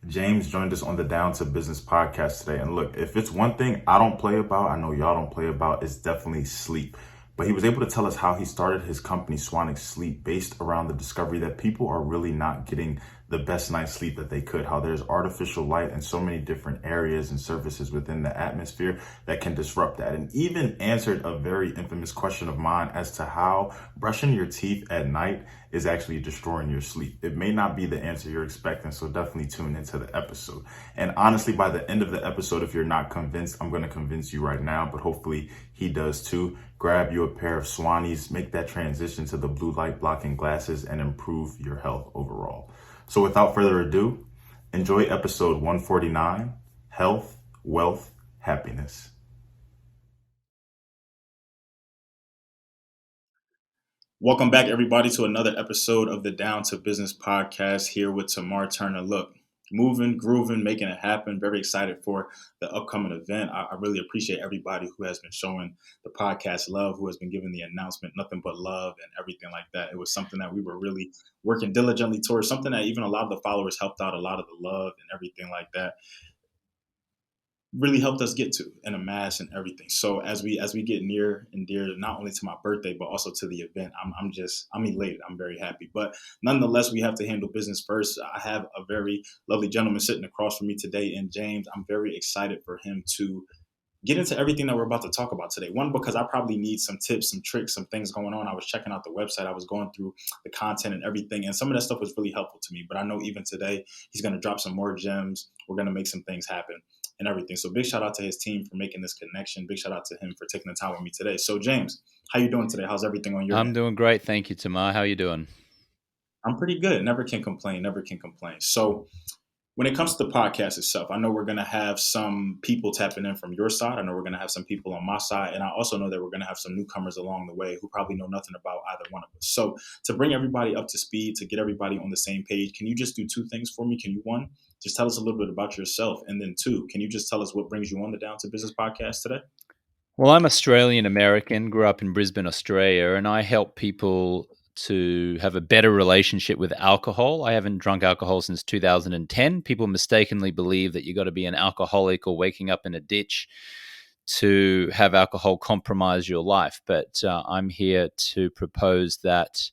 James joined us on the Down to Business podcast today. And look, if it's one thing I don't play about, I know y'all don't play about, it's definitely sleep. But he was able to tell us how he started his company, Swanwick Sleep, based around the discovery that people are really not getting the best night's sleep that they could, how there's artificial light in so many different areas and surfaces within the atmosphere that can disrupt that. And even answered a very infamous question of mine as to how brushing your teeth at night is actually destroying your sleep. It may not be the answer you're expecting, so definitely tune into the episode. And honestly, by the end of the episode, if you're not convinced, I'm going to convince you right now, but hopefully he does too. Grab you a pair of Swannies, make that transition to the blue light blocking glasses, and improve your health overall. So without further ado, enjoy episode 149, Health, Wealth, Happiness. Welcome back, everybody, to another episode of the Down to Business podcast here with Tamar Turner. Look, moving, grooving, making it happen. Very excited for the upcoming event. I really appreciate everybody who has been showing the podcast love, who has been giving the announcement nothing but love and everything like that. It was something that we were really working diligently towards, something that even a lot of the followers helped out, a lot of the love and everything like that really helped us get to and amass and everything. So as we get near and dear, not only to my birthday but also to the event, I'm elated. I'm very happy. But nonetheless, we have to handle business first. I have a very lovely gentleman sitting across from me today, and James. I'm very excited for him to get into everything that we're about to talk about today. One, because I probably need some tips, some tricks, some things going on. I was checking out the website, I was going through the content and everything, and some of that stuff was really helpful to me. But I know even today he's going to drop some more gems. We're going to make some things happen and everything. So big shout out to his team for making this connection. Big shout out to him for taking the time with me today. So James, how you doing today? How's everything on your end? I'm doing great. Thank you, Tamar. How are you doing? I'm pretty good. Never can complain. Never can complain. So when it comes to the podcast itself, I know we're going to have some people tapping in from your side. I know we're going to have some people on my side. And I also know that we're going to have some newcomers along the way who probably know nothing about either one of us. So to bring everybody up to speed, to get everybody on the same page, can you just do two things for me? Can you, one, just tell us a little bit about yourself? And then two, can you just tell us what brings you on the Down to Business podcast today? Well, I'm Australian American, grew up in Brisbane, Australia, and I help people to have a better relationship with alcohol. I haven't drunk alcohol since 2010. People mistakenly believe that you got to be an alcoholic or waking up in a ditch to have alcohol compromise your life. But I'm here to propose that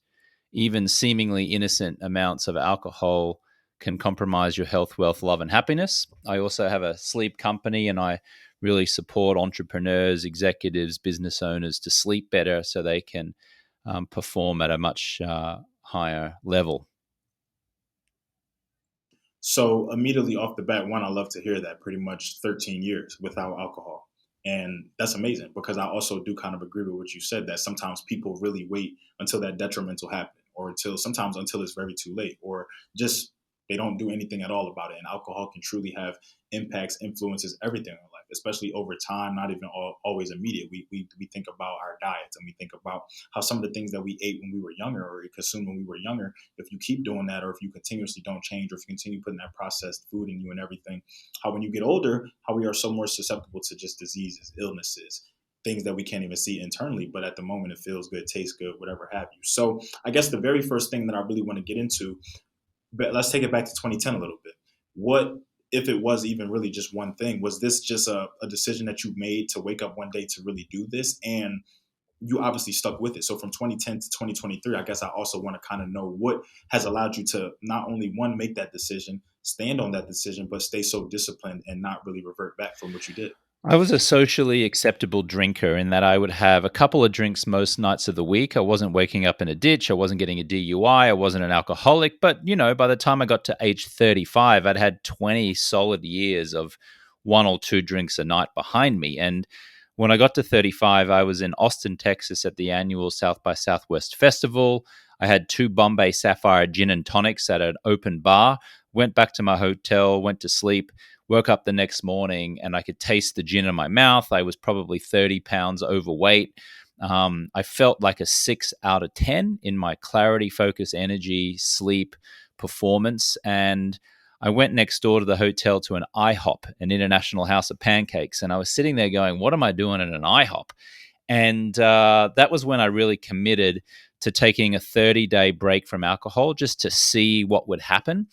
even seemingly innocent amounts of alcohol can compromise your health, wealth, love, and happiness. I also have a sleep company, and I really support entrepreneurs, executives, business owners to sleep better so they can perform at a much higher level. So immediately off the bat, one, I love to hear that pretty much 13 years without alcohol. And that's amazing because I also do kind of agree with what you said, that sometimes people really wait until that detrimental happen, or sometimes until it's very too late, or just they don't do anything at all about it. And alcohol can truly have impacts, influences, everything in life, especially over time, not even always immediate. We think about our diets, and we think about how some of the things that we ate when we were younger or consumed when we were younger, if you keep doing that, or if you continuously don't change, or if you continue putting that processed food in you and everything, how when you get older, how we are so more susceptible to just diseases, illnesses, things that we can't even see internally, but at the moment it feels good, tastes good, whatever have you. So I guess the very first thing that I really want to get into, but let's take it back to 2010 a little bit. What, if it was even really just one thing, was this just a decision that you made to wake up one day to really do this? And you obviously stuck with it. So from 2010 to 2023, I guess I also want to kind of know what has allowed you to not only, one, make that decision, stand on that decision, but stay so disciplined and not really revert back from what you did. I was a socially acceptable drinker in that I would have a couple of drinks most nights of the week. I wasn't waking up in a ditch. I wasn't getting a DUI. I wasn't an alcoholic. But, by the time I got to age 35, I'd had 20 solid years of one or two drinks a night behind me. And when I got to 35, I was in Austin, Texas at the annual South by Southwest Festival. I had 2 Bombay Sapphire gin and tonics at an open bar, went back to my hotel, went to sleep. Woke up the next morning and I could taste the gin in my mouth. I was probably 30 pounds overweight. I felt like a 6 out of 10 in my clarity, focus, energy, sleep, performance. And I went next door to the hotel to an IHOP, an International House of Pancakes. And I was sitting there going, what am I doing at an IHOP? And that was when I really committed to taking a 30-day break from alcohol just to see what would happen.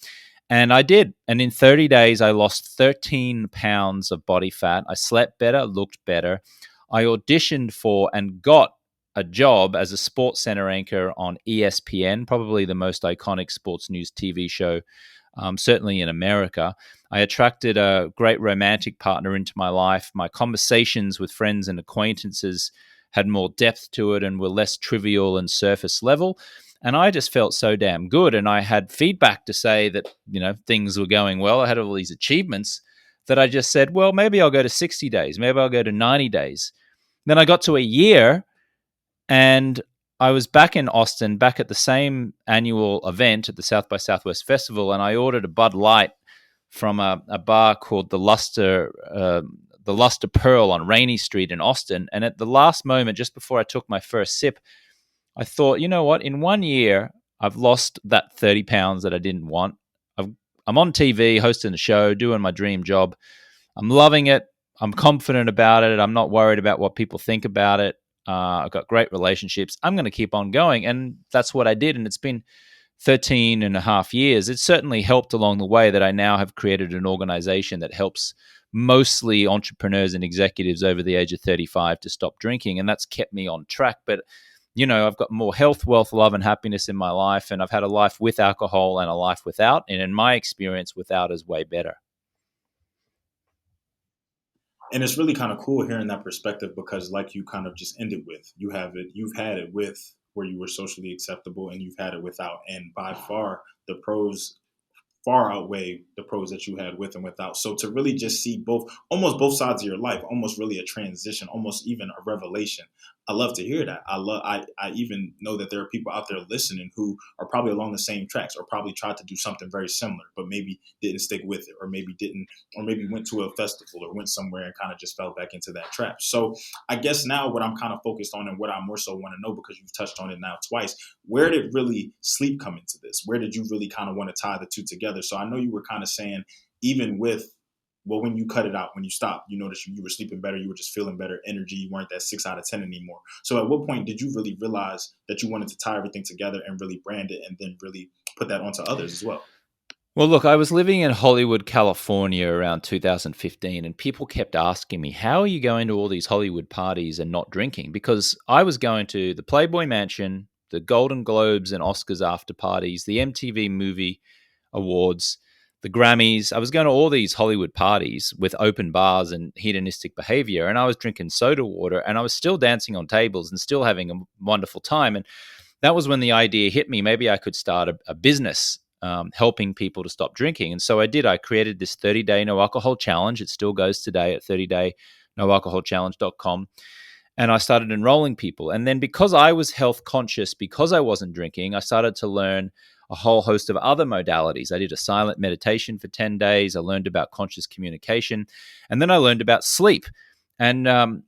And I did. And in 30 days, I lost 13 pounds of body fat. I slept better, looked better. I auditioned for and got a job as a sports center anchor on ESPN, probably the most iconic sports news TV show, certainly in America. I attracted a great romantic partner into my life. My conversations with friends and acquaintances had more depth to it and were less trivial and surface level. And I just felt so damn good. And I had feedback to say that, things were going well. I had all these achievements that I just said, well, maybe I'll go to 60 days. Maybe I'll go to 90 days. Then I got to a year and I was back in Austin, back at the same annual event at the South by Southwest Festival. And I ordered a Bud Light from a bar called the Luster Pearl on Rainey Street in Austin. And at the last moment, just before I took my first sip, I thought, you know what? In 1 year, I've lost that 30 pounds that I didn't want. I'm on TV, hosting a show, doing my dream job. I'm loving it. I'm confident about it. I'm not worried about what people think about it. I've got great relationships. I'm going to keep on going. And that's what I did. And it's been 13 and a half years. It's certainly helped along the way that I now have created an organization that helps mostly entrepreneurs and executives over the age of 35 to stop drinking. And that's kept me on track. But I've got more health, wealth, love, and happiness in my life. And I've had a life with alcohol and a life without. And in my experience, without is way better. And it's really kind of cool hearing that perspective because, like you kind of just ended with, you've had it with where you were socially acceptable, and you've had it without. And by far, the pros far outweigh the pros that you had with and without. So to really just see almost both sides of your life, almost really a transition, almost even a revelation. I love to hear that. I even know that there are people out there listening who are probably along the same tracks or probably tried to do something very similar, but maybe didn't stick with it, or maybe went to a festival or went somewhere and kind of just fell back into that trap. So I guess now what I'm kind of focused on and what I more so want to know, because you've touched on it now twice, where did really sleep come into this? Where did you really kind of want to tie the two together? So I know you were kind of saying, even with, well, when you cut it out, when you stopped, you noticed you were sleeping better, you were just feeling better energy, you weren't that 6 out of 10 anymore. So at what point did you really realize that you wanted to tie everything together and really brand it and then really put that onto others as well? Well, look, I was living in Hollywood, California around 2015, and people kept asking me, how are you going to all these Hollywood parties and not drinking? Because I was going to the Playboy Mansion, the Golden Globes and Oscars after parties, the MTV Movie Awards, the Grammys. I was going to all these Hollywood parties with open bars and hedonistic behavior, and I was drinking soda water, and I was still dancing on tables and still having a wonderful time. And that was when the idea hit me. Maybe I could start a business helping people to stop drinking. And so I did. I created this 30-day no alcohol challenge. It still goes today at 30daynoalcoholchallenge.com. And I started enrolling people. And then because I was health conscious, because I wasn't drinking, I started to learn a whole host of other modalities. I did a silent meditation for 10 days. I learned about conscious communication. And then I learned about sleep. And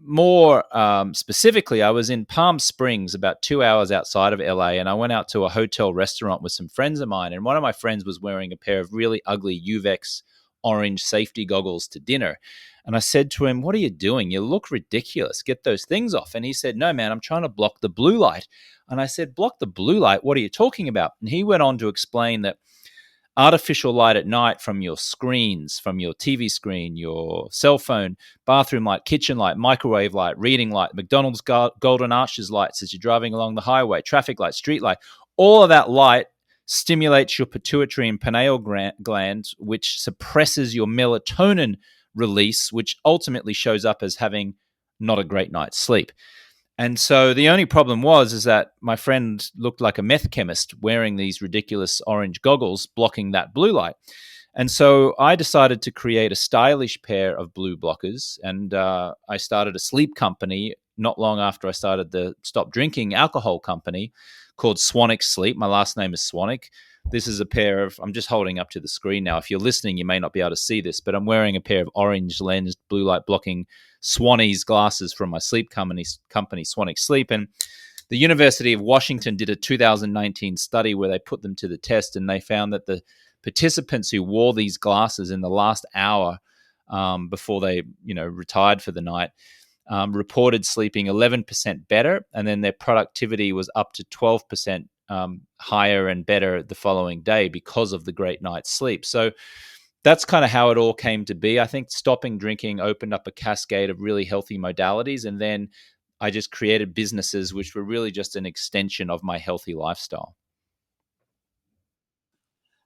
more specifically, I was in Palm Springs, about 2 hours outside of LA, and I went out to a hotel restaurant with some friends of mine, and one of my friends was wearing a pair of really ugly Uvex orange safety goggles to dinner. And I said to him, "What are you doing? You look ridiculous. Get those things off." And he said, "No, man, I'm trying to block the blue light." And I said, "Block the blue light? What are you talking about?" And he went on to explain that artificial light at night from your screens, from your TV screen, your cell phone, bathroom light, kitchen light, microwave light, reading light, McDonald's golden arches lights as you're driving along the highway, traffic light, street light, all of that light stimulates your pituitary and pineal glands, which suppresses your melatonin release, which ultimately shows up as having not a great night's sleep. And so the only problem is that my friend looked like a meth chemist wearing these ridiculous orange goggles blocking that blue light. And so I decided to create a stylish pair of blue blockers, and I started a sleep company not long after I started the stop drinking alcohol company called Swanwick Sleep. My last name is Swanwick. This is a pair of, I'm just holding up to the screen now. If you're listening, you may not be able to see this, but I'm wearing a pair of orange lensed blue light blocking Swannies glasses from my sleep company, Swanwick Sleep. And the University of Washington did a 2019 study where they put them to the test, and they found that the participants who wore these glasses in the last hour before they, retired for the night, reported sleeping 11% better, and then their productivity was up to 12% higher and better the following day because of the great night's sleep. So that's kind of how it all came to be. I think stopping drinking opened up a cascade of really healthy modalities. And then I just created businesses which were really just an extension of my healthy lifestyle.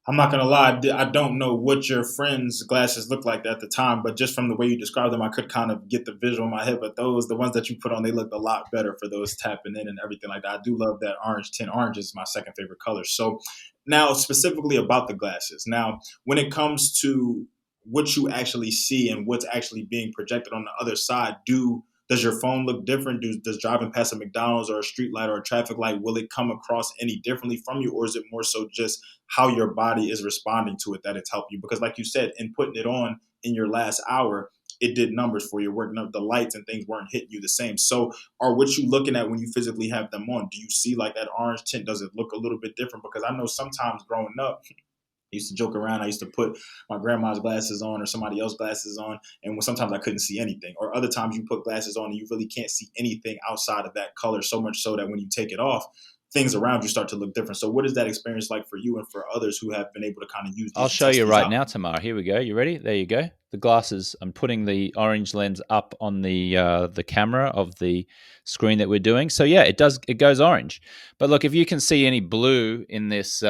I'm not gonna lie, I don't know what your friends' glasses looked like at the time, but just from the way you described them, I could kind of get the visual in my head. But those, the ones that you put on, they looked a lot better for those tapping in and everything like that. I do love that orange tint. Orange is my second favorite color. So now, specifically about the glasses. Now, when it comes to what you actually see and what's actually being projected on the other side, do does your phone look different? Does driving past a McDonald's or a street light or a traffic light, will it come across any differently from you, or is it more so just how your body is responding to it that it's helped you? Because, like you said, in putting it on in your last hour, it did numbers for you. Working up the lights and things weren't hitting you the same. So, are what you looking at when you physically have them on? Do you see like that orange tint? Does it look a little bit different? Because I know sometimes growing up, I used to joke around. I used to put my grandma's glasses on or somebody else's glasses on, and sometimes I couldn't see anything. Or other times you put glasses on and you really can't see anything outside of that color. So much so that when you take it off, things around you start to look different. So, what is that experience like for you and for others who have been able to kind of use I'll these and show test you these right out? now, Tamara. Here we go. You ready? There you go. The glasses. I'm putting the orange lens up on the camera of the screen that we're doing. So yeah, it does. It goes orange. But look, if you can see any blue in this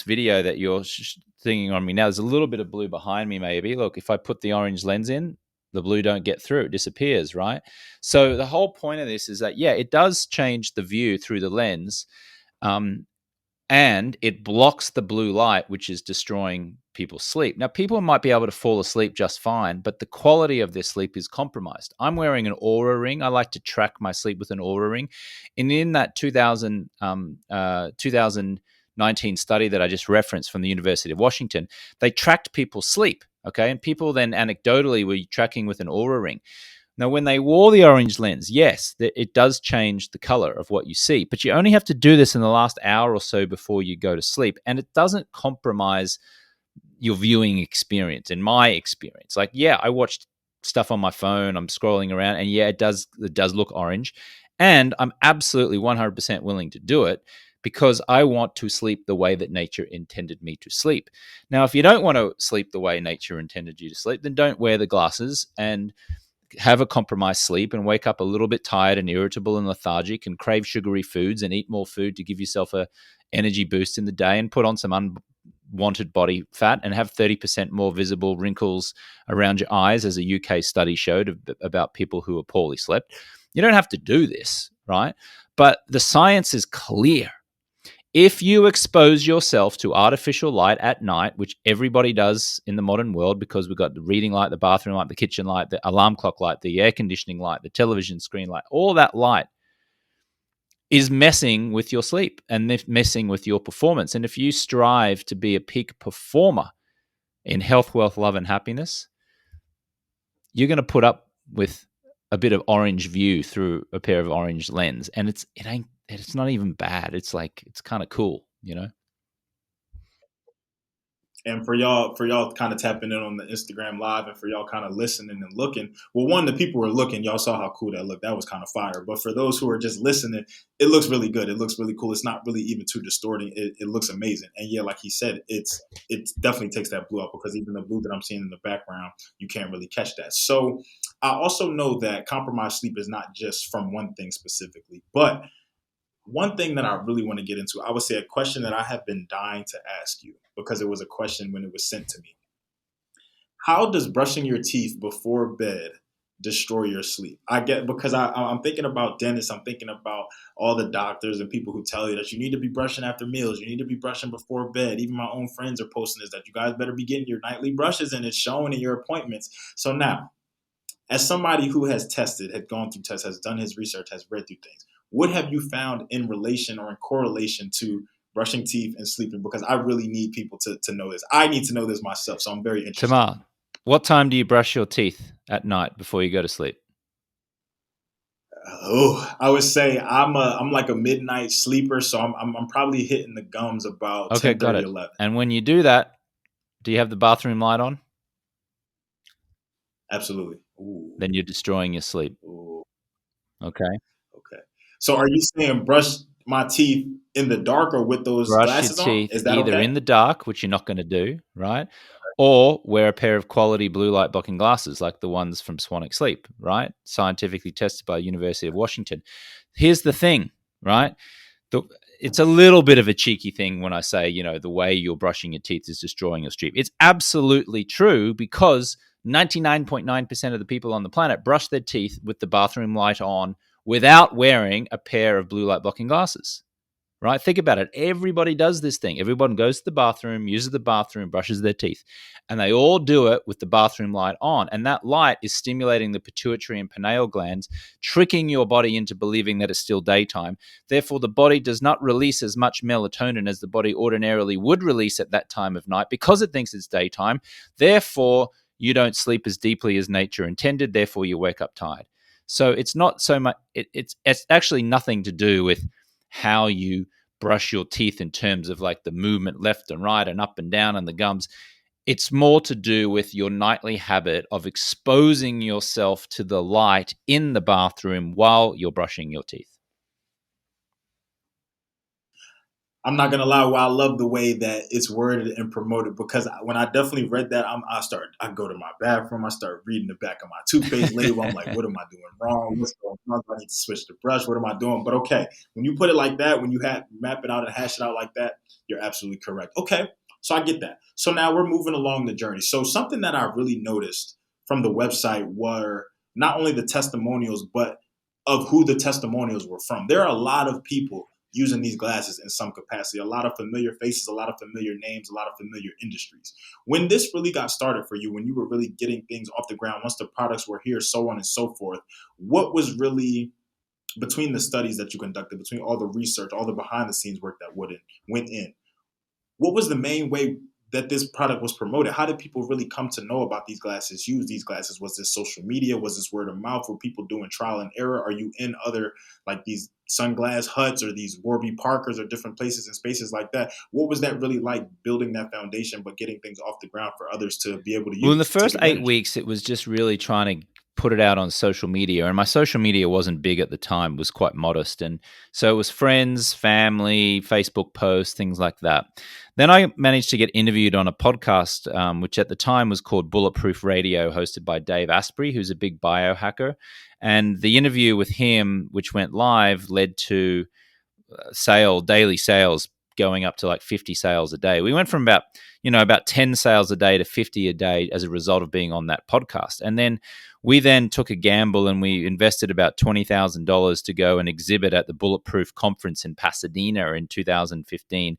video that you're thinking on me now, there's a little bit of blue behind me. Maybe look, if I put the orange lens in, the blue don't get through. It disappears, right? So the whole point of this is that yeah, it does change the view through the lens. Um, and it blocks the blue light, which is destroying people's sleep. Now, people might be able to fall asleep just fine, but the quality of their sleep is compromised. I'm wearing an Aura ring. I like to track my sleep with an Aura ring. And in that 2019 study that I just referenced from the University of Washington, they tracked people's sleep. Okay. And people then anecdotally were tracking with an Aura ring. Now, when they wore the orange lens, yes, it does change the color of what you see, but you only have to do this in the last hour or so before you go to sleep, and it doesn't compromise your viewing experience. In my experience, like yeah, I watched stuff on my phone, I'm scrolling around, and yeah, it does look orange, and I'm absolutely 100% willing to do it because I want to sleep the way that nature intended me to sleep. Now, if you don't want to sleep the way nature intended you to sleep, then don't wear the glasses and have a compromised sleep and wake up a little bit tired and irritable and lethargic and crave sugary foods and eat more food to give yourself a energy boost in the day and put on some unwanted body fat and have 30% more visible wrinkles around your eyes, as a UK study showed about people who are poorly slept. You don't have to do this, right? But the science is clear. If you expose yourself to artificial light at night, which everybody does in the modern world because we've got the reading light, the bathroom light, the kitchen light, the alarm clock light, the air conditioning light, the television screen light, all that light is messing with your sleep and messing with your performance. And if you strive to be a peak performer in health, wealth, love, and happiness, you're going to put up with a bit of orange view through a pair of orange lens, and it's not even bad. It's like it's kind of cool, you know. And for y'all kind of tapping in on the Instagram live and for y'all kind of listening and looking. Well, one, the people were looking, y'all saw how cool that looked. That was kind of fire. But for those who are just listening, it looks really good. It looks really cool. It's not really even too distorting. It looks amazing. And yeah, like he said, it definitely takes that blue out because even the blue that I'm seeing in the background, you can't really catch that. So I also know that compromised sleep is not just from one thing specifically, but one thing that I really want to get into, I would say a question that I have been dying to ask you because it was a question when it was sent to me. How does brushing your teeth before bed destroy your sleep? I get because I'm thinking about dentists, I'm thinking about all the doctors and people who tell you that you need to be brushing after meals, you need to be brushing before bed. Even my own friends are posting this that you guys better be getting your nightly brushes and it's showing in your appointments. So now, as somebody who has tested, had gone through tests, has done his research, has read through things, what have you found in relation or in correlation to brushing teeth and sleeping? Because I really need people to know this. I need to know this myself, so I'm very interested. Tamar, what time do you brush your teeth at night before you go to sleep? Oh, I would say I'm like a midnight sleeper, so I'm probably hitting the gums about Okay, ten got thirty it. 11. And when you do that, do you have the bathroom light on? Absolutely. Ooh, Then you're destroying your sleep. ooh, Okay. okay. So are you saying brush? my teeth in the dark or with those Brush your glasses on? teeth Is that either okay? in the dark, which you're not going to do, right? Or wear a pair of quality blue light blocking glasses like the ones from Swanwick Sleep, right? Scientifically tested by University of Washington. Here's the thing, right? The, it's a little bit of a cheeky thing when I say, the way you're brushing your teeth is destroying your teeth. It's absolutely true because 99.9% of the people on the planet brush their teeth with the bathroom light on without wearing a pair of blue light blocking glasses. Right? Think about it. Everybody does this thing. Everyone goes to the bathroom, uses the bathroom, brushes their teeth, and they all do it with the bathroom light on. And that light is stimulating the pituitary and pineal glands, tricking your body into believing that it's still daytime. Therefore, the body does not release as much melatonin as the body ordinarily would release at that time of night because it thinks it's daytime. Therefore, you don't sleep as deeply as nature intended. Therefore, you wake up tired. So it's not so much, it's actually nothing to do with how you brush your teeth in terms of like the movement left and right and up and down and the gums. It's more to do with your nightly habit of exposing yourself to the light in the bathroom while you're brushing your teeth. I'm not gonna lie, I love the way that it's worded and promoted because when I definitely read that, I go to my bathroom, I start reading the back of my toothpaste label. I'm like, what am I doing wrong? What's going on? I need to switch the brush. What am I doing? But okay, when you put it like that, when you map it out and hash it out like that, you're absolutely correct. Okay, so I get that. So now we're moving along the journey. So something that I really noticed from the website were not only the testimonials, but of who the testimonials were from. There are a lot of people using these glasses in some capacity. A lot of familiar faces, a lot of familiar names, a lot of familiar industries. When this really got started for you, when you were really getting things off the ground, once the products were here, so on and so forth, what was really between the studies that you conducted, between all the research, all the behind the scenes work that went in, what was the main way that this product was promoted? How did people really come to know about these glasses, use these glasses? Was this social media? Was this word of mouth? Were people doing trial and error? Are you in other, like these sunglass huts or these Warby Parkers or different places and spaces like that? What was that really like, building that foundation, but getting things off the ground for others to be able to Well, in the use, take first eight advantage of? weeks, it was just really trying to put it out on social media. And my social media wasn't big at the time, it was quite modest. And so it was friends, family, Facebook posts, things like that. Then I managed to get interviewed on a podcast, which at the time was called Bulletproof Radio, hosted by Dave Asprey, who's a big biohacker. And the interview with him, which went live, led to daily sales going up to like 50 sales a day. We went from about 10 sales a day to 50 a day as a result of being on that podcast. And then we took a gamble and we invested about $20,000 to go and exhibit at the Bulletproof conference in Pasadena in 2015.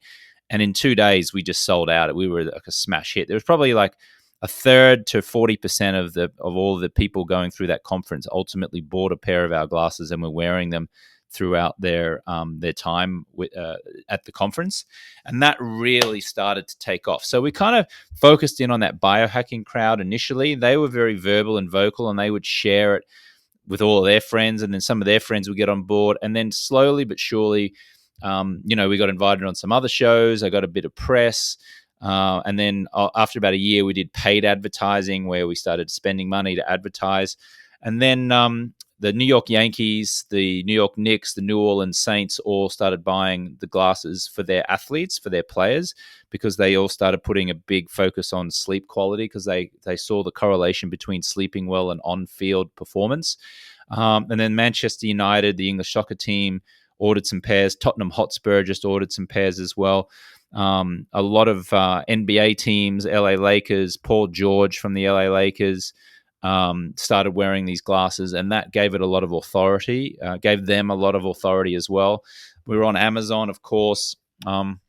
And in 2 days, we just sold out. We were like a smash hit. There was probably like a third to 40% of all the people going through that conference ultimately bought a pair of our glasses and were wearing them throughout their time at the conference, and that really started to take off. So we kind of focused in on that biohacking crowd initially. They were very verbal and vocal, and they would share it with all of their friends, and then some of their friends would get on board, and then slowly but surely, we got invited on some other shows. I got a bit of press. And then after about a year, we did paid advertising where we started spending money to advertise. And then the New York Yankees, the New York Knicks, the New Orleans Saints all started buying the glasses for their athletes, for their players, because they all started putting a big focus on sleep quality because they saw the correlation between sleeping well and on-field performance. And then Manchester United, the English soccer team, ordered some pairs. Tottenham Hotspur just ordered some pairs as well. A lot of NBA teams, LA Lakers, Paul George from the LA Lakers, started wearing these glasses, and that gave it a lot of authority, gave them a lot of authority as well. We were on Amazon, of course. And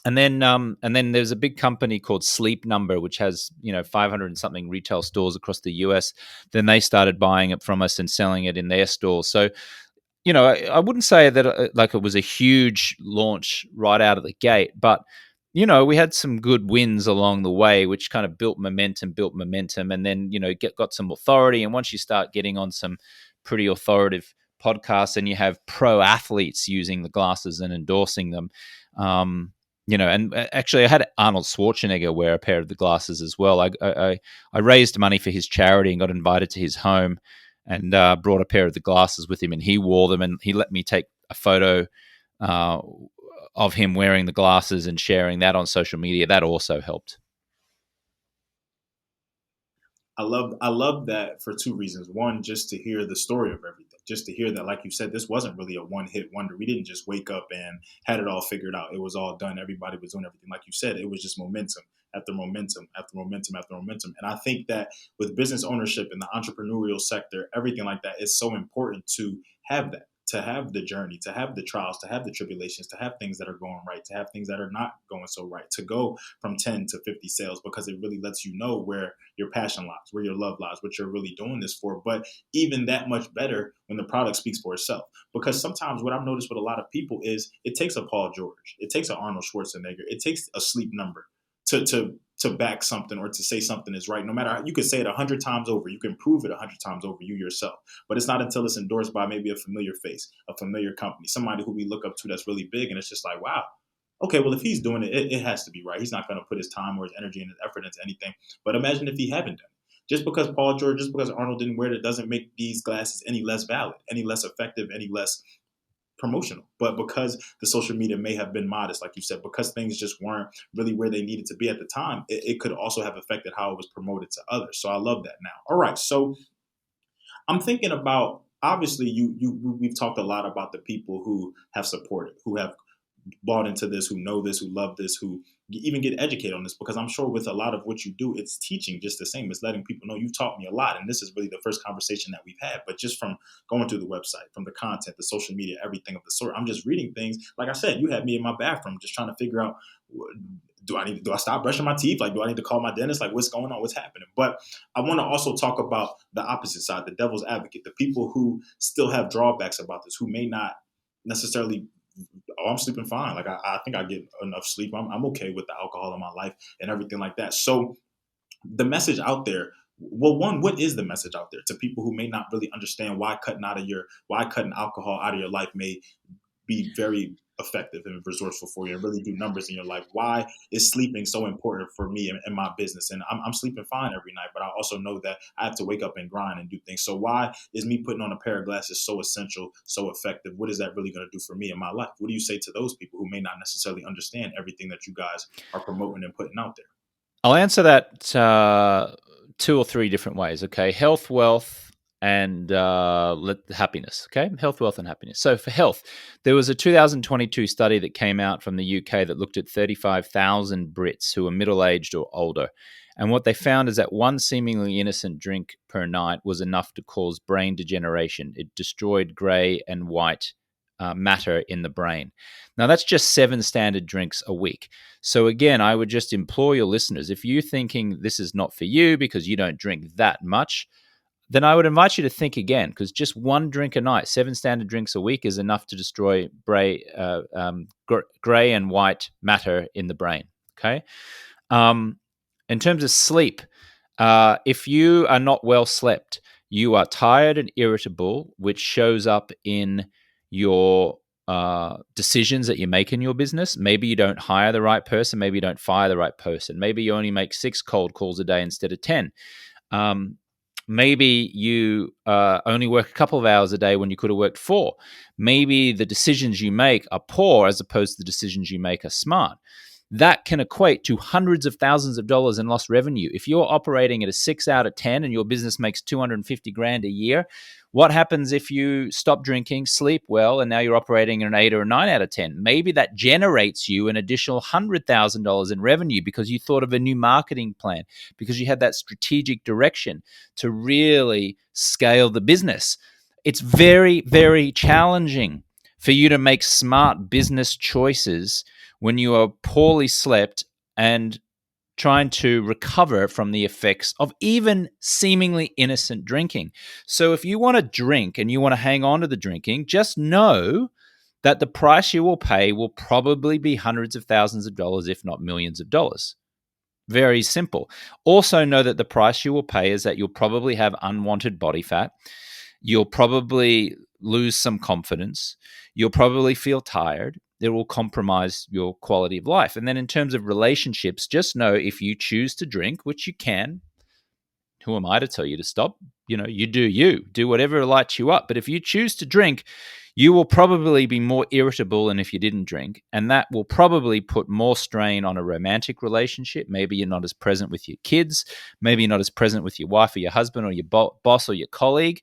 then there's a big company called Sleep Number, which has 500 and something retail stores across the US. Then they started buying it from us and selling it in their stores. So I wouldn't say that like it was a huge launch right out of the gate, but we had some good wins along the way, which kind of built momentum, and then got some authority. And once you start getting on some pretty authoritative podcasts, and you have pro athletes using the glasses and endorsing them, and actually I had Arnold Schwarzenegger wear a pair of the glasses as well. I raised money for his charity and got invited to his home, and brought a pair of the glasses with him, and he wore them, and he let me take a photo uh, of him wearing the glasses and sharing that on social media, that also helped. I love that for two reasons. One, just to hear the story of everything, just to hear that, like you said, this wasn't really a one hit wonder. We didn't just wake up and had it all figured out. It was all done. Everybody was doing everything. Like you said, it was just momentum after momentum after momentum after momentum. And I think that with business ownership in the entrepreneurial sector, everything like that is so important to have that, to have the journey, to have the trials, to have the tribulations, to have things that are going right, to have things that are not going so right, to go from 10 to 50 sales, because it really lets you know where your passion lies, where your love lies, what you're really doing this for. But even that much better when the product speaks for itself. Because sometimes what I've noticed with a lot of people is it takes a Paul George, it takes an Arnold Schwarzenegger, it takes a sleep number to back something or to say something is right. No matter how, you could say it 100 times over, you can prove it 100 times over, you yourself. But it's not until it's endorsed by maybe a familiar face, a familiar company, somebody who we look up to that's really big, and it's just like, wow, okay, well, if he's doing it, it has to be right. He's not going to put his time or his energy and his effort into anything. But imagine if he hadn't done it. Just because Paul George, just because Arnold didn't wear it, doesn't make these glasses any less valid, any less effective, any less promotional. But because the social media may have been modest, like you said, because things just weren't really where they needed to be at the time, it could also have affected how it was promoted to others. So I love that now. All right, so I'm thinking about, obviously you we've talked a lot about the people who have supported, who have bought into this, who know this, who love this, who even get educated on this, because I'm sure with a lot of what you do, it's teaching just the same. It's letting people know you've taught me a lot. And this is really the first conversation that we've had. But just from going through the website, from the content, the social media, everything of the sort, I'm just reading things. Like I said, you had me in my bathroom just trying to figure out, do I stop brushing my teeth? Like, do I need to call my dentist? Like, what's going on? What's happening? But I want to also talk about the opposite side, the devil's advocate, the people who still have drawbacks about this, who may not necessarily, oh, I'm sleeping fine. Like I think I get enough sleep. I'm okay with the alcohol in my life and everything like that. So the message out there, well, one, what is the message out there to people who may not really understand why cutting alcohol out of your life may be very effective and resourceful for you and really do numbers in your life? Why is sleeping so important for me and my business? And I'm sleeping fine every night, but I also know that I have to wake up and grind and do things. So why is me putting on a pair of glasses so essential, so effective? What is that really going to do for me in my life? What do you say to those people who may not necessarily understand everything that you guys are promoting and putting out there? I'll answer that two or three different ways. Okay, health, wealth, and happiness. Okay, health, wealth, and happiness. So for health, there was a 2022 study that came out from the UK that looked at 35,000 Brits who were middle-aged or older. And what they found is that one seemingly innocent drink per night was enough to cause brain degeneration. It destroyed grey and white matter in the brain. Now, that's just 7 standard drinks a week. So again, I would just implore your listeners, if you're thinking this is not for you because you don't drink that much, then I would invite you to think again, because just one drink a night, 7 standard drinks a week, is enough to destroy gray and white matter in the brain. Okay. In terms of sleep, if you are not well slept, you are tired and irritable, which shows up in your decisions that you make in your business. Maybe you don't hire the right person. Maybe you don't fire the right person. Maybe you only make 6 cold calls a day instead of 10. Maybe you only work a couple of hours a day when you could have worked 4. Maybe the decisions you make are poor as opposed to the decisions you make are smart. That can equate to hundreds of thousands of dollars in lost revenue. If you're operating at a 6 out of 10 and your business makes 250 grand a year, what happens if you stop drinking, sleep well, and now you're operating at an 8 or a 9 out of 10? Maybe that generates you an additional $100,000 in revenue because you thought of a new marketing plan, because you had that strategic direction to really scale the business. It's very, very challenging for you to make smart business choices when you are poorly slept and trying to recover from the effects of even seemingly innocent drinking. So if you want to drink and you want to hang on to the drinking, just know that the price you will pay will probably be hundreds of thousands of dollars, if not millions of dollars. Very simple. Also know that the price you will pay is that you'll probably have unwanted body fat. You'll probably lose some confidence. You'll probably feel tired. It will compromise your quality of life. And then in terms of relationships, just know if you choose to drink, which you can, who am I to tell you to stop? You know, you do whatever lights you up. But if you choose to drink, you will probably be more irritable than if you didn't drink. And that will probably put more strain on a romantic relationship. Maybe you're not as present with your kids. Maybe you're not as present with your wife or your husband or your boss or your colleague.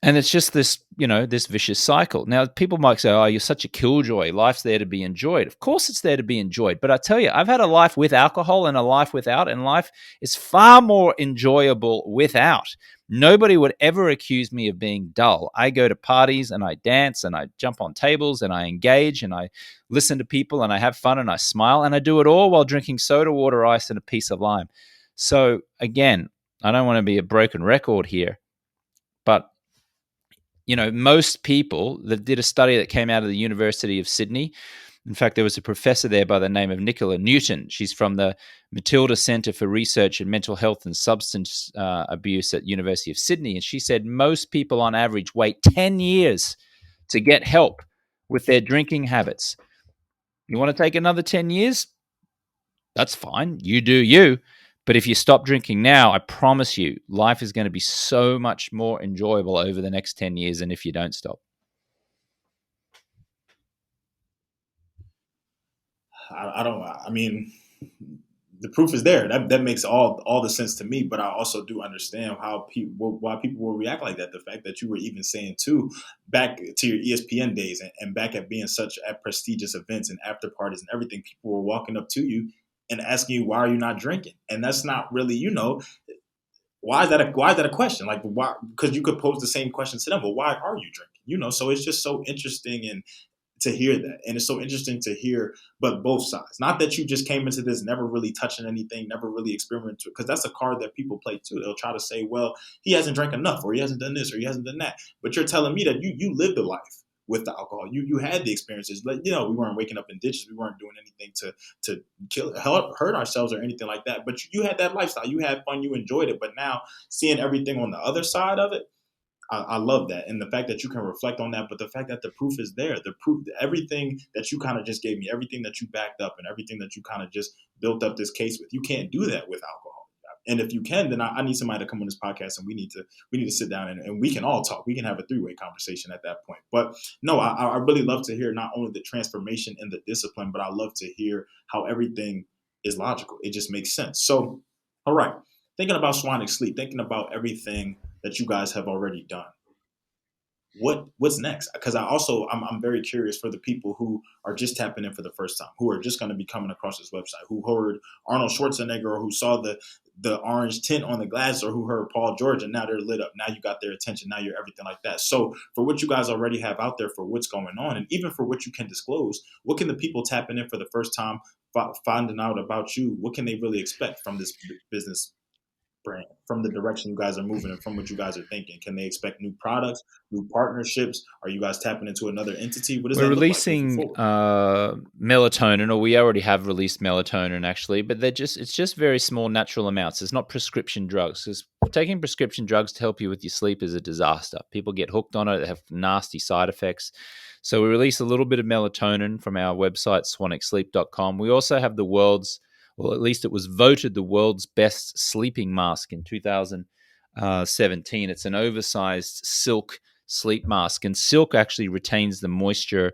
And it's just this, this vicious cycle. Now, people might say, oh, you're such a killjoy. Life's there to be enjoyed. Of course it's there to be enjoyed. But I tell you, I've had a life with alcohol and a life without, and life is far more enjoyable without. Nobody would ever accuse me of being dull. I go to parties and I dance and I jump on tables and I engage and I listen to people and I have fun and I smile, and I do it all while drinking soda, water, ice, and a piece of lime. So again, I don't want to be a broken record here, but most people that did a study that came out of the University of Sydney. In fact, there was a professor there by the name of Nicola Newton. She's from the Matilda Centre for Research in Mental Health and Substance Abuse at University of Sydney. And she said most people on average wait 10 years to get help with their drinking habits. You want to take another 10 years? That's fine. You do you. But if you stop drinking now, I promise you, life is going to be so much more enjoyable over the next 10 years than if you don't stop. I mean, the proof is there. That makes all the sense to me. But I also do understand why people will react like that. The fact that you were even saying too, back to your ESPN days and back at being such at prestigious events and after parties and everything, people were walking up to you and asking you, why are you not drinking? And that's not really, why is that a question? Like, why? Because you could pose the same question to them, but why are you drinking? So it's just so interesting and to hear that, and it's so interesting to hear, but both sides. Not that you just came into this never really touching anything, never really experimented, because that's a card that people play too. They'll try to say, well, he hasn't drank enough, or he hasn't done this, or he hasn't done that. But you're telling me that you lived a life with the alcohol. You had the experiences. Like, we weren't waking up in ditches. We weren't doing anything to hurt ourselves or anything like that. But you had that lifestyle. You had fun. You enjoyed it. But now seeing everything on the other side of it, I love that. And the fact that you can reflect on that, but the fact that the proof is there, the proof, everything that you kind of just gave me, everything that you backed up and everything that you kind of just built up this case with, you can't do that with alcohol. And if you can, then I need somebody to come on this podcast and we need to sit down and we can all talk. We can have a three-way conversation at that point. But no, I really love to hear not only the transformation and the discipline, but I love to hear how everything is logical. It just makes sense. So, all right. Thinking about Swanwick Sleep, thinking about everything that you guys have already done, what's next? Because I'm very curious for the people who are just tapping in for the first time, who are just going to be coming across this website, who heard Arnold Schwarzenegger, or who saw the orange tint on the glass, or who heard Paul George, and now they're lit up. Now you got their attention. Now you're everything like that. So for what you guys already have out there, for what's going on, and even for what you can disclose, what can the people tapping in for the first time finding out about you? What can they really expect from this business brand, from the direction you guys are moving and from what you guys are thinking? Can they expect new products, new partnerships? Are you guys tapping into another entity? What does We're that look like releasing moving forward? melatonin, or we already have released melatonin actually, but it's just very small natural amounts. It's not prescription drugs, because taking prescription drugs to help you with your sleep is a disaster. People get hooked on it. They have nasty side effects. So we release a little bit of melatonin from our website, swanwicksleep.com. We also have well, at least it was voted the world's best sleeping mask in 2017. It's an oversized silk sleep mask, and silk actually retains the moisture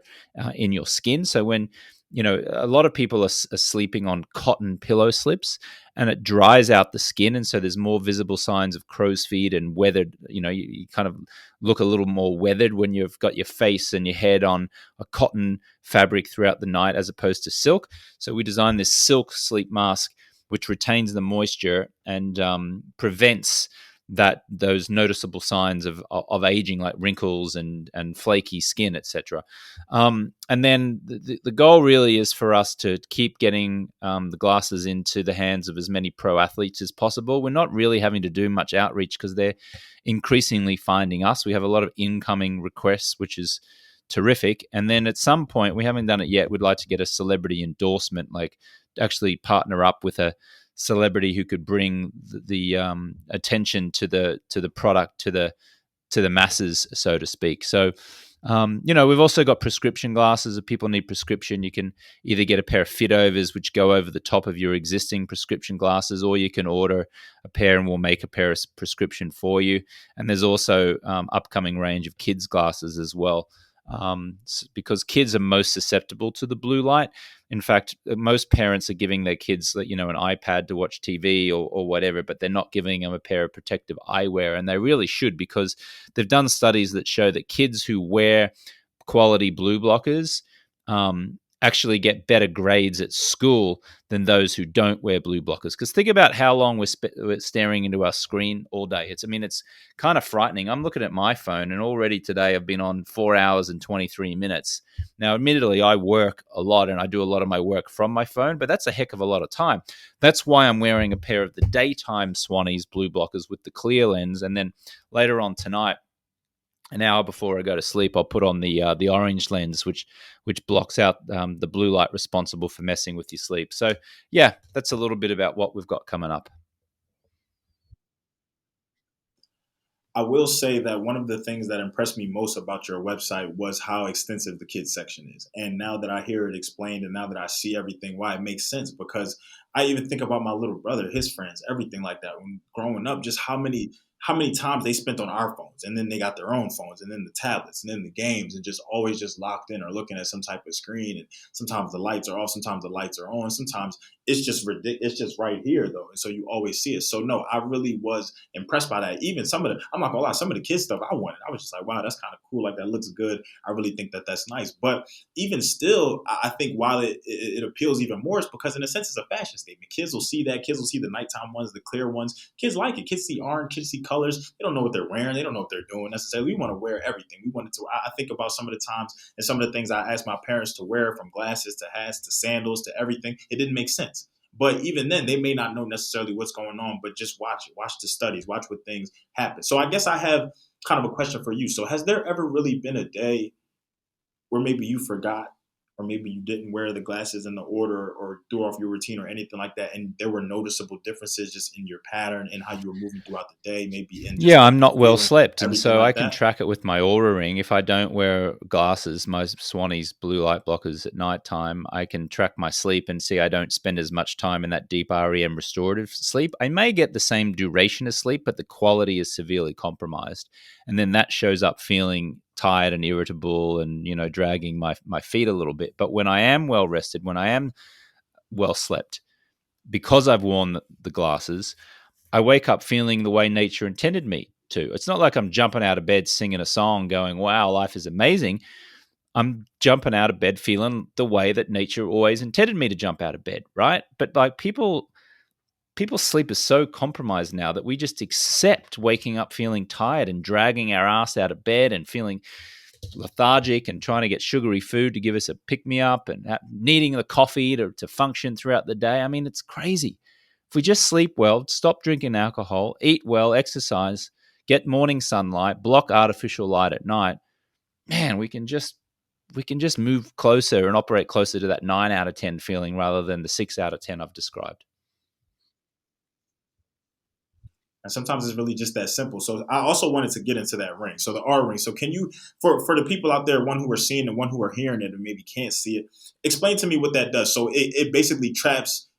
in your skin. So when a lot of people are sleeping on cotton pillow slips, and it dries out the skin, and so there's more visible signs of crow's feet and weathered. You kind of look a little more weathered when you've got your face and your head on a cotton fabric throughout the night, as opposed to silk. So we designed this silk sleep mask, which retains the moisture and prevents those noticeable signs of aging, like wrinkles and flaky skin, etc. And then the goal really is for us to keep getting the glasses into the hands of as many pro athletes as possible. We're not really having to do much outreach because they're increasingly finding us. We have a lot of incoming requests, which is terrific. And then at some point, we haven't done it yet, we'd like to get a celebrity endorsement, like actually partner up with a celebrity who could bring the attention to the product to the masses, so to speak. So We've also got prescription glasses. If people need prescription, you can either get a pair of fit overs, which go over the top of your existing prescription glasses, or you can order a pair and we'll make a pair of prescription for you. And there's also upcoming range of kids glasses as well, because kids are most susceptible to the blue light. In fact, most parents are giving their kids, an iPad to watch TV or whatever, but they're not giving them a pair of protective eyewear, and they really should, because they've done studies that show that kids who wear quality blue blockers actually get better grades at school than those who don't wear blue blockers. Because think about how long we're staring into our screen all day. It's kind of frightening. I'm looking at my phone, and already today I've been on 4 hours and 23 minutes. Now, admittedly, I work a lot and I do a lot of my work from my phone, but that's a heck of a lot of time. That's why I'm wearing a pair of the daytime Swannies blue blockers with the clear lens. And then later on tonight, an hour before I go to sleep, I'll put on the orange lens, which blocks out the blue light responsible for messing with your sleep. So yeah, that's a little bit about what we've got coming up. I will say that one of the things that impressed me most about your website was how extensive the kids section is. And now that I hear it explained and now that I see everything, why it makes sense, because I even think about my little brother, his friends, everything like that. When growing up, just how many times they spent on our phones, and then they got their own phones, and then the tablets, and then the games, and just always just locked in or looking at some type of screen. And sometimes the lights are off, sometimes the lights are on, sometimes it's just ridiculous. It's just right here though, and so you always see it. So no, I really was impressed by that. Even some of the, I'm not gonna lie, some of the kids stuff I wanted, I was just like, wow, that's kind of cool. Like that looks good. I really think that that's nice. But even still, I think while it appeals even more, it's because in a sense it's a fashion statement. Kids will see that. Kids will see the nighttime ones, the clear ones. Kids like it. Kids see orange. Kids see colors. They don't know what they're wearing. They don't know what they're doing necessarily. We want to wear everything. We wanted to. I think about some of the times and some of the things I asked my parents to wear, from glasses to hats to sandals to everything. It didn't make sense. But even then, they may not know necessarily what's going on, but just watch it, watch the studies, watch what things happen. So I guess I have kind of a question for you. So has there ever really been a day where maybe you forgot, or maybe you didn't wear the glasses in the order, or threw off your routine or anything like that, and there were noticeable differences just in your pattern and how you were moving throughout the day, maybe in just Yeah, how I'm you were not well feeling, slept, and everything so I like can that? track it with my Aura Ring. If I don't wear glasses, my Swannies blue light blockers at nighttime, I can track my sleep and see I don't spend as much time in that deep REM restorative sleep. I may get the same duration of sleep, but the quality is severely compromised, and then that shows up feeling tired and irritable, and dragging my feet a little bit. But when I am well rested, when I am well slept, because I've worn the glasses, I wake up feeling the way nature intended me to. It's not like I'm jumping out of bed singing a song going, wow, life is amazing. I'm jumping out of bed feeling the way that nature always intended me to jump out of bed, right? But like people's sleep is so compromised now that we just accept waking up feeling tired and dragging our ass out of bed and feeling lethargic and trying to get sugary food to give us a pick me up and needing the coffee to function throughout the day. I mean, it's crazy. If we just sleep well, stop drinking alcohol, eat well, exercise, get morning sunlight, block artificial light at night, man, we can just move closer and operate closer to that 9 out of 10 feeling rather than the 6 out of 10 I've described. And sometimes it's really just that simple. So I also wanted to get into that ring. So the R ring. So can you, for the people out there, one who are seeing and one who are hearing it and maybe can't see it, explain to me what that does. So it basically tracks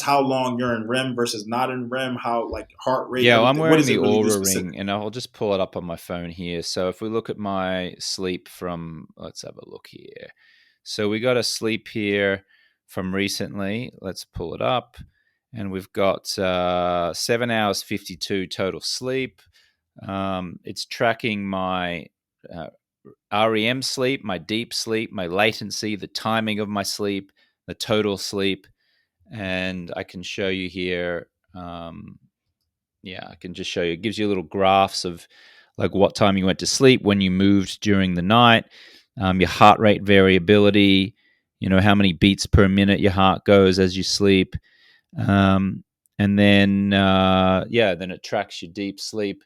how long you're in REM versus not in REM, how like heart rate, Yeah, well, I'm everything. What wearing does the it really do Aura specific? Ring, and I'll just pull it up on my phone here. So if we look at my sleep from, let's have a look here. So we got a sleep here from recently. Let's pull it up, and we've got 7 hours 52 total sleep. It's tracking my uh, REM sleep, my deep sleep, my latency, the timing of my sleep, the total sleep, and I can show you here. Yeah, I can just show you. It gives you little graphs of like what time you went to sleep, when you moved during the night, your heart rate variability, how many beats per minute your heart goes as you sleep. Um, and then, yeah, then it tracks your deep sleep.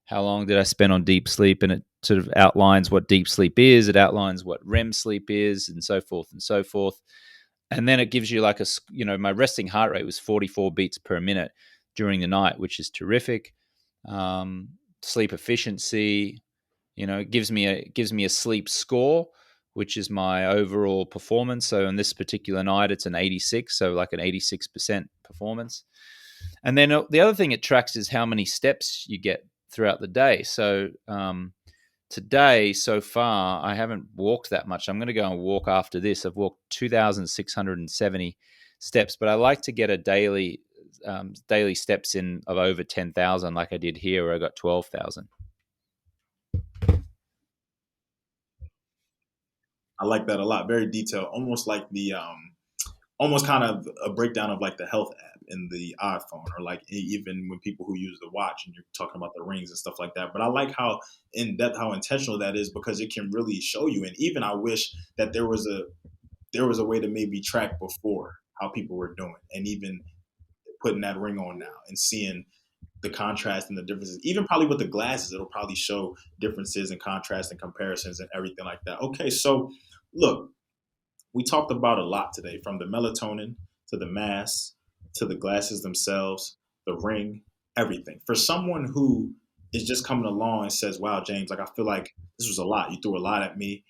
How long did I spend on deep sleep? And it sort of outlines what deep sleep is. It outlines what REM sleep is, and so forth and so forth. And then it gives you like my resting heart rate was 44 beats per minute during the night, which is terrific. Sleep efficiency, It gives me a sleep score, which is my overall performance. So on this particular night, it's an 86, so like an 86% performance. And then the other thing it tracks is how many steps you get throughout the day. So today, so far, I haven't walked that much. I'm going to go and walk after this. I've walked 2,670 steps, but I like to get a daily steps in of over 10,000, like I did here, where I got 12,000. I like that a lot. Very detailed, almost like almost kind of a breakdown of like the health app in the iPhone, or like even when people who use the watch and you're talking about the rings and stuff like that. But I like how in depth, how intentional that is, because it can really show you. And even I wish that there was a way to maybe track before how people were doing, and even putting that ring on now and seeing the contrast and the differences. Even probably with the glasses, it'll probably show differences and contrast and comparisons and everything like that. Okay, so look, we talked about a lot today, from the melatonin to the mask to the glasses themselves, the ring, everything. For someone who is just coming along and says, "Wow, James, like I feel like this was a lot. You threw a lot at me."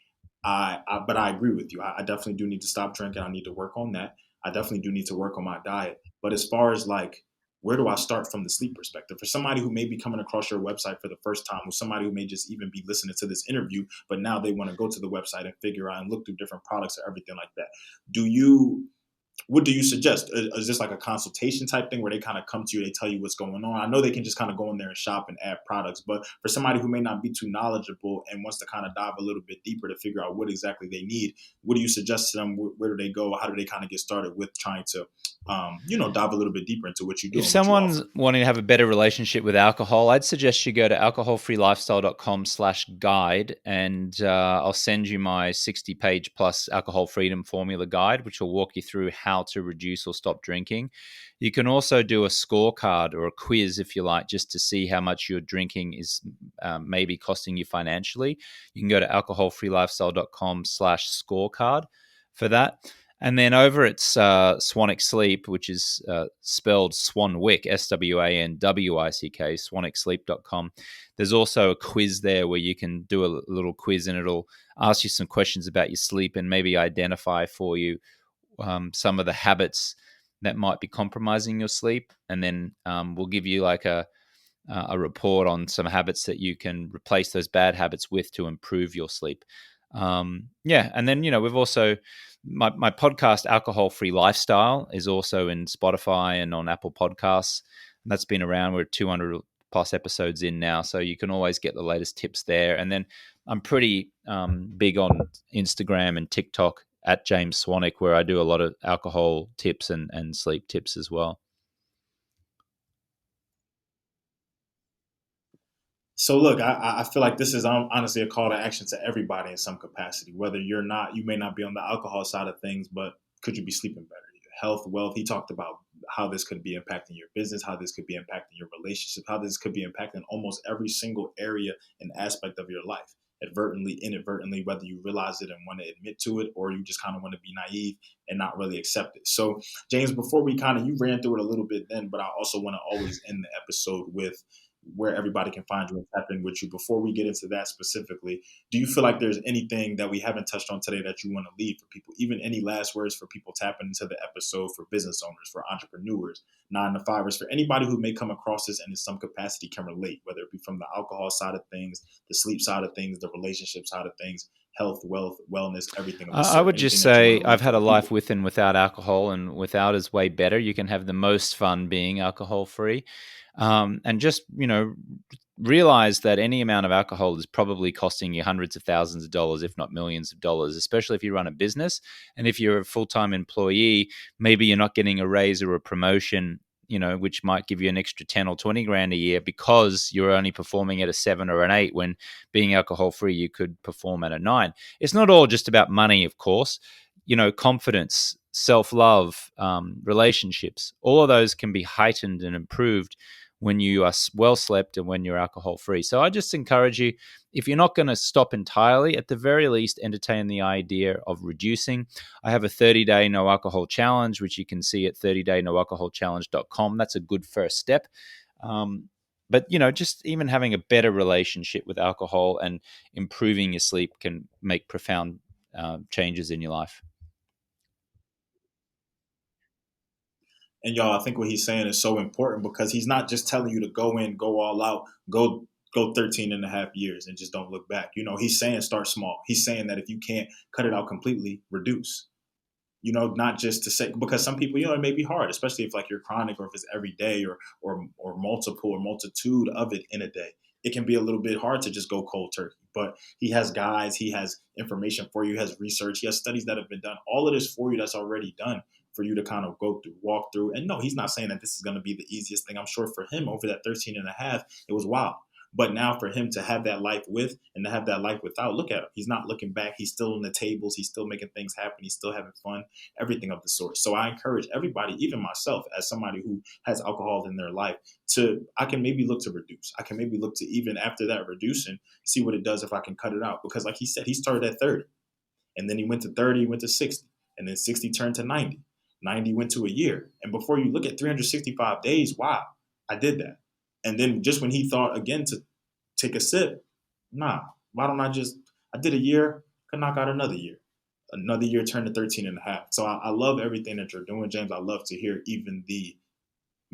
But I agree with you. I definitely do need to stop drinking. I need to work on that. I definitely do need to work on my diet. But as far as like, where do I start from the sleep perspective? For somebody who may be coming across your website for the first time, or somebody who may just even be listening to this interview, but now they want to go to the website and figure out and look through different products or everything like that. Do you what do you suggest? Is this like a consultation type thing where they kind of come to you, they tell you what's going on? I know they can just kind of go in there and shop and add products, but for somebody who may not be too knowledgeable and wants to kind of dive a little bit deeper to figure out what exactly they need, what do you suggest to them? Where do they go? How do they kind of get started with trying to, dive a little bit deeper into what you do If and what you someone's offer? wanting to have a better relationship with alcohol, I'd suggest you go to alcoholfreelifestyle.com/guide, and I'll send you my 60-page plus alcohol freedom formula guide, which will walk you through how to reduce or stop drinking. You can also do a scorecard or a quiz, if you like, just to see how much your drinking is maybe costing you financially. You can go to alcoholfreelifestyle.com/scorecard for that. And then over at Swanwick Sleep, which is spelled Swanwick, SWANWICK, swanwicksleep.com. There's also a quiz there where you can do a little quiz, and it'll ask you some questions about your sleep and maybe identify for you some of the habits that might be compromising your sleep. And then we'll give you like a report on some habits that you can replace those bad habits with to improve your sleep. And then, we've also, my podcast, Alcohol Free Lifestyle, is also in Spotify and on Apple Podcasts. And that's been around. We're 200 plus episodes in now. So you can always get the latest tips there. And then I'm pretty big on Instagram and TikTok at James Swanwick, where I do a lot of alcohol tips and sleep tips as well. So look, I feel like this is honestly a call to action to everybody in some capacity. Whether you may not be on the alcohol side of things, but could you be sleeping better? Your health, wealth. He talked about how this could be impacting your business, how this could be impacting your relationship, how this could be impacting almost every single area and aspect of your life, advertently, inadvertently, whether you realize it and want to admit to it, or you just kind of want to be naive and not really accept it. So, James, before you ran through it a little bit then, but I also want to always end the episode with where everybody can find you and tap in with you. Before we get into that specifically, do you feel like there's anything that we haven't touched on today that you want to leave for people? Even any last words for people tapping into the episode, for business owners, for entrepreneurs, 9-to-5ers, for anybody who may come across this and in some capacity can relate, whether it be from the alcohol side of things, the sleep side of things, the relationship side of things, health, wealth, wellness, everything of the I sort. would just Anything that you want say to I've leave for had a the life people? with and without alcohol, and without is way better. You can have the most fun being alcohol free. And just, realize that any amount of alcohol is probably costing you hundreds of thousands of dollars, if not millions of dollars, especially if you run a business. And if you're a full-time employee, maybe you're not getting a raise or a promotion, which might give you an extra 10 or 20 grand a year because you're only performing at a 7 or an 8, when being alcohol free, you could perform at a 9. It's not all just about money, of course. Confidence, self-love, relationships, all of those can be heightened and improved when you are well slept and when you're alcohol free. So I just encourage you, if you're not going to stop entirely, at the very least, entertain the idea of reducing. I have a 30-day no alcohol challenge, which you can see at 30daynoalcoholchallenge.com. That's a good first step. But just even having a better relationship with alcohol and improving your sleep can make profound changes in your life. And y'all, I think what he's saying is so important because he's not just telling you to go in, go all out, go 13 and a half years and just don't look back. He's saying start small. He's saying that if you can't cut it out completely, reduce. Not just to say, because some people, it may be hard, especially if like you're chronic or if it's every day or multiple or multitude of it in a day. It can be a little bit hard to just go cold turkey. But he has guides, he has information for you, he has research, he has studies that have been done, all of this for you that's already done for you to kind of go through, walk through. And no, he's not saying that this is going to be the easiest thing. I'm sure for him over that 13 and a half, it was wild. But now for him to have that life with and to have that life without, look at him. He's not looking back. He's still on the tables. He's still making things happen. He's still having fun, everything of the sort. So I encourage everybody, even myself, as somebody who has alcohol in their life, I can maybe look to reduce. I can maybe look to, even after that reducing, see what it does if I can cut it out. Because like he said, he started at 30 and then he went to 30, he went to 60, and then 60 turned to 90. 90 went to a year. And before you look at 365 days, wow, I did that. And then just when he thought again to take a sip, nah, why don't I did a year, could knock out another year. Another year turned to 13 and a half. So I love everything that you're doing, James. I love to hear even the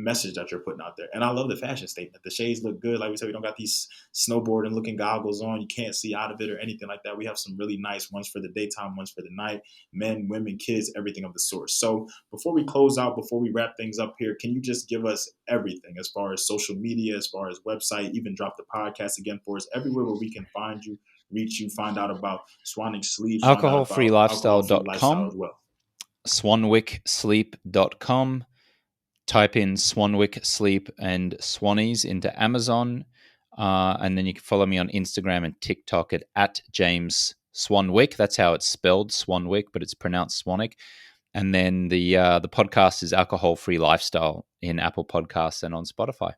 message that you're putting out there. And I love the fashion statement. The shades look good. Like we said, we don't got these snowboarding looking goggles on. You can't see out of it or anything like that. We have some really nice ones for the daytime, ones for the night, men, women, kids, everything of the sort. So before we close out, before we wrap things up here, can you just give us everything as far as social media, as far as website, even drop the podcast again for us, everywhere where we can find you, reach you, find out about Swanwick Sleep, find out about alcohol-free lifestyle Alcoholfreelifestyle.com, as well. swanwicksleep.com. Type in Swanwick Sleep and Swannies into Amazon. And then you can follow me on Instagram and TikTok at James Swanwick. That's how it's spelled, Swanwick, but it's pronounced Swanwick. And then the podcast is Alcohol Free Lifestyle in Apple Podcasts and on Spotify.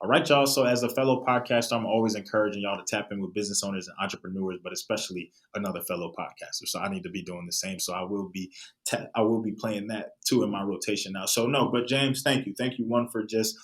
All right, y'all. So as a fellow podcaster, I'm always encouraging y'all to tap in with business owners and entrepreneurs, but especially another fellow podcaster. So I need to be doing the same. So I will be playing that too in my rotation now. So no, but James, thank you. Thank you, one, for just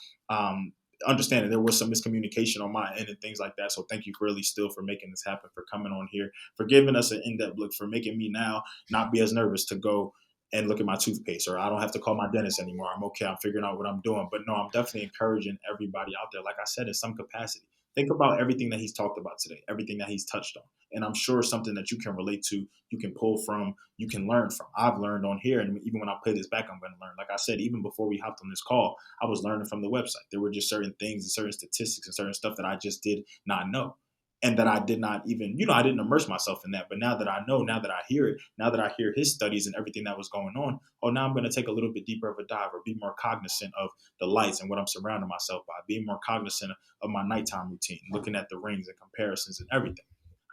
understanding there was some miscommunication on my end and things like that. So thank you really still for making this happen, for coming on here, for giving us an in-depth look, for making me now not be as nervous to go and look at my toothpaste, or I don't have to call my dentist anymore. I'm okay. I'm figuring out what I'm doing. But no, I'm definitely encouraging everybody out there, like I said, in some capacity. Think about everything that he's talked about today, everything that he's touched on. And I'm sure something that you can relate to, you can pull from, you can learn from. I've learned on here. And even when I play this back, I'm going to learn. Like I said, even before we hopped on this call, I was learning from the website. There were just certain things and certain statistics and certain stuff that I just did not know. And that I did not even, I didn't immerse myself in that. But now that I know, now that I hear it, now that I hear his studies and everything that was going on, now I'm going to take a little bit deeper of a dive, or be more cognizant of the lights and what I'm surrounding myself by, being more cognizant of my nighttime routine, looking at the rings and comparisons and everything.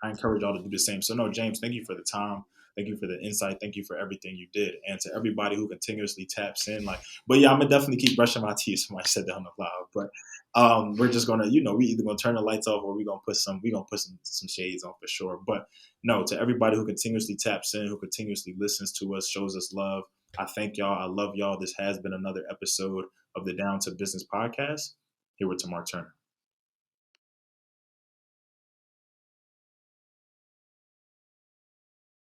I encourage y'all to do the same. So no, James, thank you for the time. Thank you for the insight. Thank you for everything you did. And to everybody who continuously taps in, but yeah, I'm gonna definitely keep brushing my teeth. Somebody said that on the loud, but we're just gonna, we either gonna turn the lights off or we're gonna put some shades on for sure. But no, to everybody who continuously taps in, who continuously listens to us, shows us love, I thank y'all. I love y'all. This has been another episode of the Down to Business podcast. Here with Tamar Turner.